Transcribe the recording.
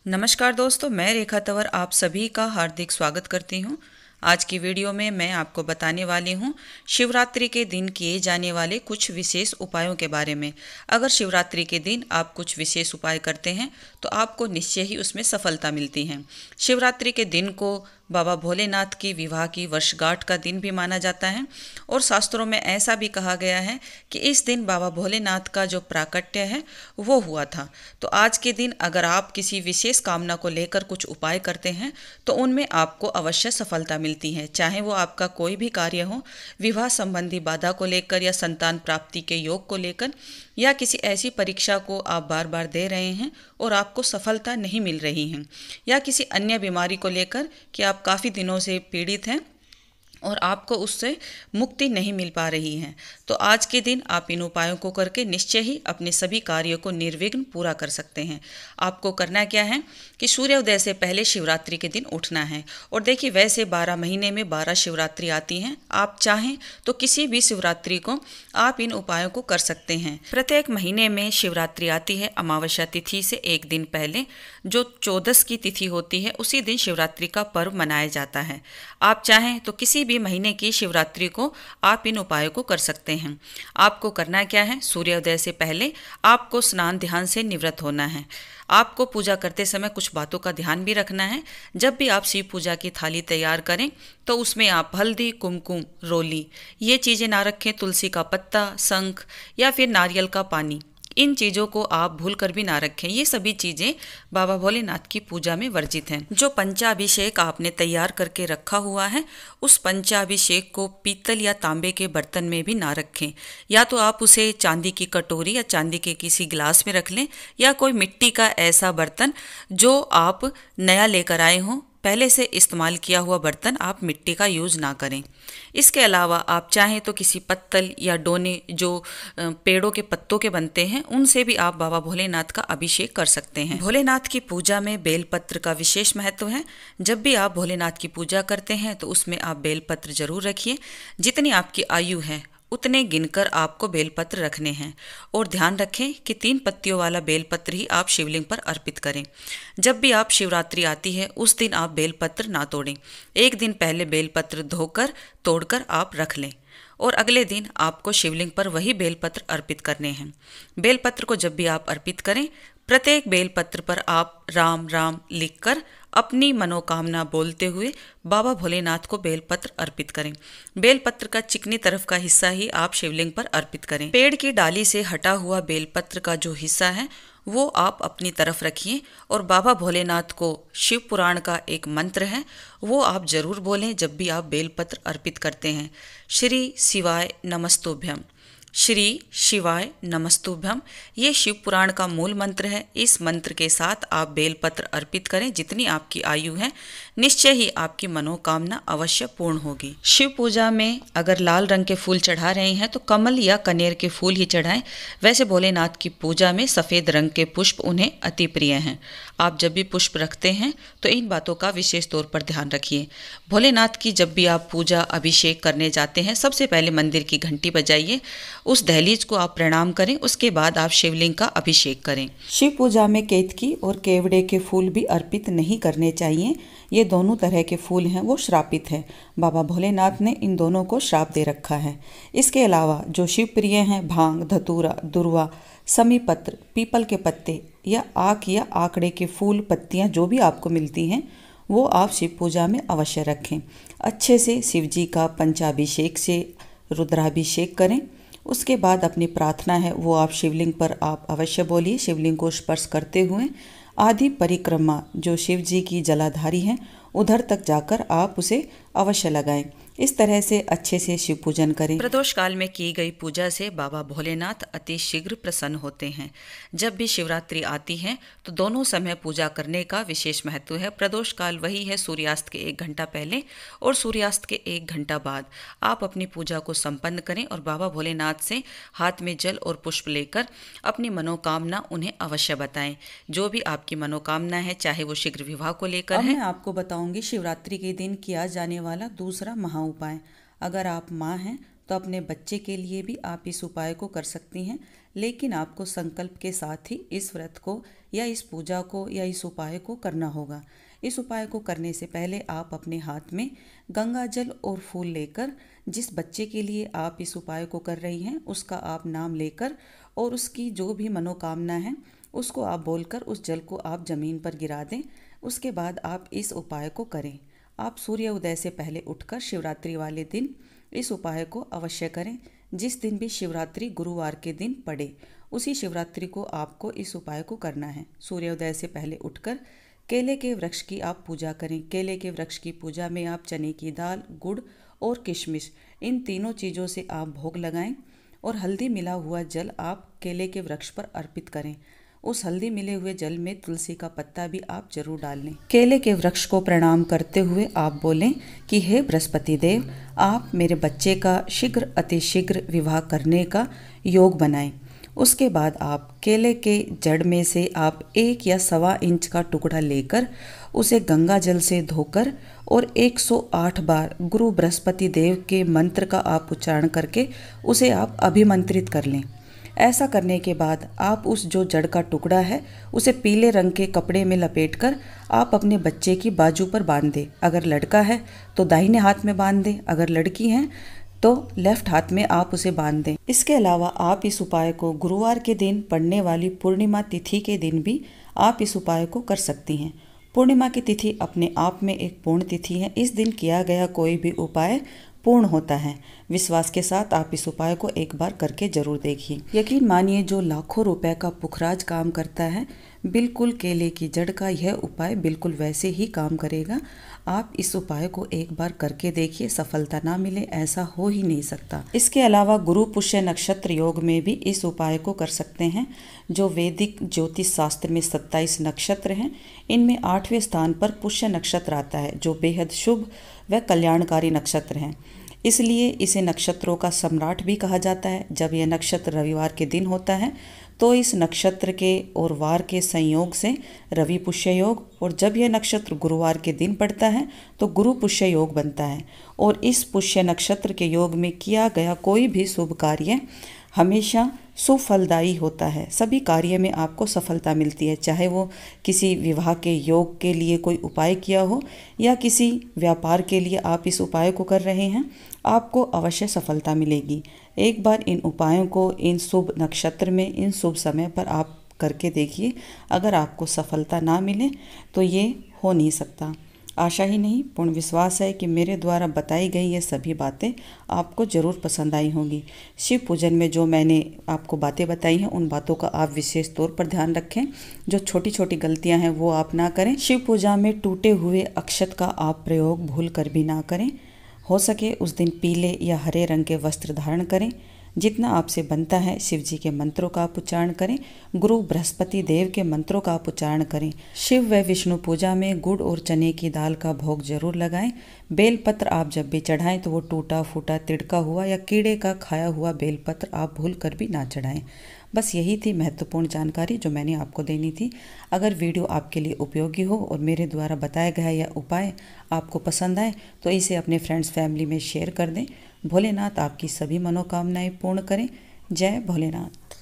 नमस्कार दोस्तों, मैं रेखा तंवर आप सभी का हार्दिक स्वागत करती हूँ। आज की वीडियो में मैं आपको बताने वाली हूँ शिवरात्रि के दिन किए जाने वाले कुछ विशेष उपायों के बारे में। अगर शिवरात्रि के दिन आप कुछ विशेष उपाय करते हैं तो आपको निश्चय ही उसमें सफलता मिलती है। शिवरात्रि के दिन को बाबा भोलेनाथ की विवाह की वर्षगांठ का दिन भी माना जाता है और शास्त्रों में ऐसा भी कहा गया है कि इस दिन बाबा भोलेनाथ का जो प्राकट्य है वो हुआ था। तो आज के दिन अगर आप किसी विशेष कामना को लेकर कुछ उपाय करते हैं तो उनमें आपको अवश्य सफलता मिलती है, चाहे वो आपका कोई भी कार्य हो, विवाह संबंधी बाधा को लेकर या संतान प्राप्ति के योग को लेकर या किसी ऐसी परीक्षा को आप बार बार दे रहे हैं और आपको सफलता नहीं मिल रही है, या किसी अन्य बीमारी को लेकर कि आप काफ़ी दिनों से पीड़ित हैं और आपको उससे मुक्ति नहीं मिल पा रही है। तो आज के दिन आप इन उपायों को करके निश्चय ही अपने सभी कार्यों को निर्विघ्न पूरा कर सकते हैं। आपको करना क्या है कि सूर्योदय से पहले शिवरात्रि के दिन उठना है। और देखिए, वैसे 12 महीने में 12 शिवरात्रि आती हैं। आप चाहें तो किसी भी शिवरात्रि को आप इन उपायों को कर सकते हैं। प्रत्येक महीने में शिवरात्रि आती है अमावस्या तिथि से एक दिन पहले, जो 14 की तिथि होती है उसी दिन शिवरात्रि का पर्व मनाया जाता है। आप चाहें तो किसी भी महीने की शिवरात्रि को आप इन उपायों को कर सकते हैं। आपको करना क्या है, सूर्योदय से पहले आपको स्नान ध्यान से निवृत्त होना है। आपको पूजा करते समय कुछ बातों का ध्यान भी रखना है। जब भी आप शिव पूजा की थाली तैयार करें तो उसमें आप हल्दी, कुमकुम, रोली ये चीज़ें ना रखें। तुलसी का पत्ता, शंख या फिर नारियल का पानी, इन चीज़ों को आप भूल कर भी ना रखें। ये सभी चीज़ें बाबा भोलेनाथ की पूजा में वर्जित हैं। जो पंचाभिषेक आपने तैयार करके रखा हुआ है, उस पंचाभिषेक को पीतल या तांबे के बर्तन में भी ना रखें। या तो आप उसे चांदी की कटोरी या चांदी के किसी गिलास में रख लें, या कोई मिट्टी का ऐसा बर्तन जो आप नया लेकर आए हों, पहले से इस्तेमाल किया हुआ बर्तन आप मिट्टी का यूज़ ना करें। इसके अलावा आप चाहें तो किसी पत्तल या डोने जो पेड़ों के पत्तों के बनते हैं, उनसे भी आप बाबा भोलेनाथ का अभिषेक कर सकते हैं। भोलेनाथ की पूजा में बेलपत्र का विशेष महत्व है। जब भी आप भोलेनाथ की पूजा करते हैं तो उसमें आप बेलपत्र जरूर रखिए। जितनी आपकी आयु है उतने गिनकर आपको बेलपत्र रखने हैं। और ध्यान रखें कि 3 पत्तियों वाला बेलपत्र ही आप शिवलिंग पर अर्पित करें। जब भी आप शिवरात्रि आती है उस दिन आप बेलपत्र ना तोड़ें। एक दिन पहले बेलपत्र धोकर तोड़कर आप रख लें और अगले दिन आपको शिवलिंग पर वही बेलपत्र अर्पित करने हैं। बेलपत्र को जब भी आप अर्पित करें, प्रत्येक बेलपत्र पर आप राम राम लिखकर अपनी मनोकामना बोलते हुए बाबा भोलेनाथ को बेलपत्र अर्पित करें। बेलपत्र का चिकनी तरफ का हिस्सा ही आप शिवलिंग पर अर्पित करें। पेड़ की डाली से हटा हुआ बेलपत्र का जो हिस्सा है वो आप अपनी तरफ रखिए और बाबा भोलेनाथ को शिव पुराण का एक मंत्र है वो आप जरूर बोलें जब भी आप बेलपत्र अर्पित करते हैं। श्री शिवाय नमस्तुभ्यम, श्री शिवाय नमस्तुभ्यम, ये शिव पुराण का मूल मंत्र है। इस मंत्र के साथ आप बेलपत्र अर्पित करें। जितनी आपकी आयु है निश्चय ही आपकी मनोकामना अवश्य पूर्ण होगी। शिव पूजा में अगर लाल रंग के फूल चढ़ा रहे हैं तो कमल या कनेर के फूल ही चढ़ाएं। वैसे भोलेनाथ की पूजा में सफ़ेद रंग के पुष्प उन्हें अति प्रिय हैं। आप जब भी पुष्प रखते हैं तो इन बातों का विशेष तौर पर ध्यान रखिए। भोलेनाथ की जब भी आप पूजा अभिषेक करने जाते हैं, सबसे पहले मंदिर की घंटी बजाइए, उस दहलीज को आप प्रणाम करें, उसके बाद आप शिवलिंग का अभिषेक करें। शिव पूजा में केतकी और केवड़े के फूल भी अर्पित नहीं करने चाहिए। ये दोनों तरह के फूल हैं वो श्रापित हैं। बाबा भोलेनाथ ने इन दोनों को श्राप दे रखा है। इसके अलावा जो शिव प्रिय हैं, भांग, धतूरा, दुर्वा, समीपत्र, पीपल के पत्ते या आक या आकड़े के फूल, पत्तियां जो भी आपको मिलती हैं वो आप शिव पूजा में अवश्य रखें। अच्छे से शिव जी का पंचाभिषेक से रुद्राभिषेक करें। उसके बाद अपनी प्रार्थना है वो आप शिवलिंग पर आप अवश्य बोलिए। शिवलिंग को स्पर्श करते हुए आधी परिक्रमा जो शिव जी की जलाधारी है उधर तक जाकर आप उसे अवश्य लगाएं। इस तरह से अच्छे से शिव पूजन करें। प्रदोष काल में की गई पूजा से बाबा भोलेनाथ अति शीघ्र प्रसन्न होते हैं। जब भी शिवरात्रि आती है तो दोनों समय पूजा करने का विशेष महत्व है। प्रदोष काल वही है सूर्यास्त के 1 घंटा पहले और सूर्यास्त के 1 घंटा बाद आप अपनी पूजा को संपन्न करें और बाबा भोलेनाथ से हाथ में जल और पुष्प लेकर अपनी मनोकामना उन्हें अवश्य बताएं। जो भी आपकी मनोकामना है, चाहे वो शीघ्र विवाह को लेकर है। मैं आपको बताऊंगी शिवरात्रि के दिन किया जाने वाला दूसरा महा उपाय। अगर आप माँ हैं तो अपने बच्चे के लिए भी आप इस उपाय को कर सकती हैं। लेकिन आपको संकल्प के साथ ही इस व्रत को या इस पूजा को या इस उपाय को करना होगा। इस उपाय को करने से पहले आप अपने हाथ में गंगा जल और फूल लेकर जिस बच्चे के लिए आप इस उपाय को कर रही हैं उसका आप नाम लेकर और उसकी जो भी मनोकामना है उसको आप बोलकर उस जल को आप ज़मीन पर गिरा दें। उसके बाद आप इस उपाय को करें। आप सूर्य उदय से पहले उठकर शिवरात्रि वाले दिन इस उपाय को अवश्य करें। जिस दिन भी शिवरात्रि गुरुवार के दिन पड़े उसी शिवरात्रि को आपको इस उपाय को करना है। सूर्योदय से पहले उठकर केले के वृक्ष की आप पूजा करें। केले के वृक्ष की पूजा में आप चने की दाल, गुड़ और किशमिश इन तीनों चीज़ों से आप भोग लगाएं और हल्दी मिला हुआ जल आप केले के वृक्ष पर अर्पित करें। उस हल्दी मिले हुए जल में तुलसी का पत्ता भी आप जरूर डाल लें। केले के वृक्ष को प्रणाम करते हुए आप बोलें कि हे बृहस्पति देव, आप मेरे बच्चे का शीघ्र अतिशीघ्र विवाह करने का योग बनाएं। उसके बाद आप केले के जड़ में से आप 1 या 1.25 इंच का टुकड़ा लेकर उसे गंगा जल से धोकर और 108 बार गुरु बृहस्पति देव के मंत्र का आप उच्चारण करके उसे आप अभिमंत्रित कर लें। ऐसा करने के बाद आप उस जो जड़ का टुकड़ा है उसे पीले रंग के कपड़े में लपेटकर आप अपने बच्चे की बाजू पर बांध दें। अगर लड़का है तो दाहिने हाथ में बांध दें, अगर लड़की है तो लेफ्ट हाथ में आप उसे बांध दें। इसके अलावा आप इस उपाय को गुरुवार के दिन पड़ने वाली पूर्णिमा तिथि के दिन भी आप इस उपाय को कर सकती हैं। पूर्णिमा की तिथि अपने आप में एक पूर्ण तिथि है। इस दिन किया गया कोई भी उपाय पूर्ण होता है। विश्वास के साथ आप इस उपाय को एक बार करके जरूर देखिए। यकीन मानिए जो लाखों रुपए का पुखराज काम करता है, बिल्कुल केले की जड़ का यह उपाय बिल्कुल वैसे ही काम करेगा। आप इस उपाय को एक बार करके देखिए, सफलता ना मिले ऐसा हो ही नहीं सकता। इसके अलावा गुरु पुष्य नक्षत्र योग में भी इस उपाय को कर सकते हैं। जो वैदिक ज्योतिष शास्त्र में 27 नक्षत्र हैं, इनमें 8वें स्थान पर पुष्य नक्षत्र आता है जो बेहद शुभ व कल्याणकारी नक्षत्र हैं। इसलिए इसे नक्षत्रों का सम्राट भी कहा जाता है। जब यह नक्षत्र रविवार के दिन होता है तो इस नक्षत्र के और वार के संयोग से रवि पुष्य योग, और जब यह नक्षत्र गुरुवार के दिन पड़ता है तो गुरु पुष्य योग बनता है। और इस पुष्य नक्षत्र के योग में किया गया कोई भी शुभ कार्य हमेशा सुफलदायी होता है। सभी कार्य में आपको सफलता मिलती है, चाहे वो किसी विवाह के योग के लिए कोई उपाय किया हो या किसी व्यापार के लिए आप इस उपाय को कर रहे हैं, आपको अवश्य सफलता मिलेगी। एक बार इन उपायों को इन शुभ नक्षत्र में इन शुभ समय पर आप करके देखिए। अगर आपको सफलता ना मिले तो ये हो नहीं सकता। आशा ही नहीं पूर्ण विश्वास है कि मेरे द्वारा बताई गई ये सभी बातें आपको ज़रूर पसंद आई होंगी। शिव पूजन में जो मैंने आपको बातें बताई हैं उन बातों का आप विशेष तौर पर ध्यान रखें। जो छोटी छोटी गलतियां हैं वो आप ना करें। शिव पूजा में टूटे हुए अक्षत का आप प्रयोग भूल कर भी ना करें। हो सके उस दिन पीले या हरे रंग के वस्त्र धारण करें। जितना आपसे बनता है शिव जी के मंत्रों का आप उच्चारण करें। गुरु बृहस्पति देव के मंत्रों का आप उच्चारण करें। शिव व विष्णु पूजा में गुड़ और चने की दाल का भोग जरूर लगाएं। बेलपत्र आप जब भी चढ़ाएं तो वो टूटा फूटा, तिड़का हुआ या कीड़े का खाया हुआ बेलपत्र आप भूल कर भी ना चढ़ाएं। बस यही थी महत्वपूर्ण जानकारी जो मैंने आपको देनी थी। अगर वीडियो आपके लिए उपयोगी हो और मेरे द्वारा बताया गया यह उपाय आपको पसंद आए तो इसे अपने फ्रेंड्स फैमिली में शेयर कर दें। भोलेनाथ आपकी सभी मनोकामनाएं पूर्ण करें। जय भोलेनाथ।